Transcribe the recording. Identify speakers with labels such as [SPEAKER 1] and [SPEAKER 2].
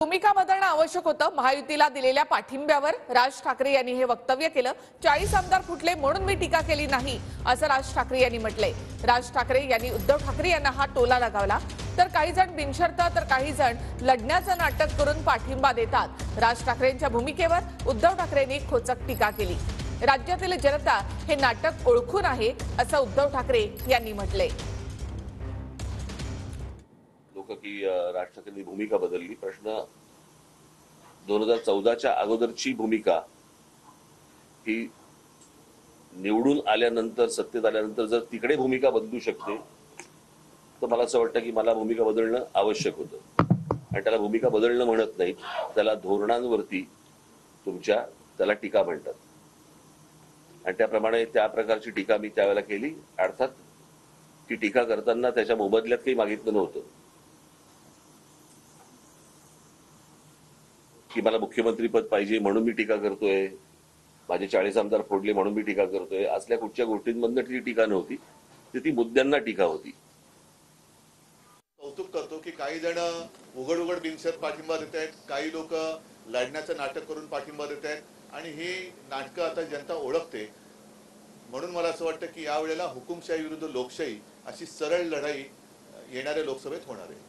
[SPEAKER 1] भूमिका बदलणं आवश्यक होतं. महायुतीला दिलेल्या पाठिंब्यावर राज ठाकरे यांनी हे वक्तव्य केलं. 40 आमदार फुटले म्हणून मी टीका केली नाही असं राज ठाकरे यांनी म्हटलंय. राज ठाकरे यांनी उद्धव ठाकरे यांना हा टोला लगावला. तर काही जण बिनशर्त तर काही जण लढण्याचं नाटक करून पाठिंबा देतात. राज ठाकरेंच्या भूमिकेवर उद्धव ठाकरेंनी खोचक टीका केली. राज्यातील जनता हे नाटक ओळखून आहे असं उद्धव ठाकरे यांनी म्हटलंय.
[SPEAKER 2] की राज ठाकरेंनी भूमिका बदलली. प्रश्न 2014च्या अगोदरची भूमिका ही निवडून आल्यानंतर सत्तेत आल्यानंतर जर तिकडे भूमिका बदलू शकते तर मला असं वाटतं की मला भूमिका बदलणं आवश्यक होतं. आणि त्याला भूमिका बदलणं म्हणत नाहीत, त्याला धोरणांवरती त्याला टीका म्हणतात. आणि त्याप्रमाणे त्या प्रकारची टीका मी त्यावेळेला केली. अर्थात ती टीका करताना त्याच्या मोबदल्यात काही मागितलं नव्हतं की मला मुख्यमंत्री पद पाहिजे म्हणून मी टीका करतोय, माझे 40 आमदार फोडले म्हणून मी टीका करतोय, असल्या कुठच्या गोष्टींमधनं ती टीका नव्हती. ती मुद्द्यांना टीका होती.
[SPEAKER 3] कौतुक करतो की काही जण उघड उघड बिनशर्त पाठिंबा देत आहेत, काही लोक लढण्याचं नाटक करून पाठिंबा देत आहेत आणि ही नाटकं आता जनता ओळखते. म्हणून मला असं वाटतं की यावेळेला हुकुमशाही विरुद्ध लोकशाही अशी सरळ लढाई येणाऱ्या लोकसभेत होणार आहे.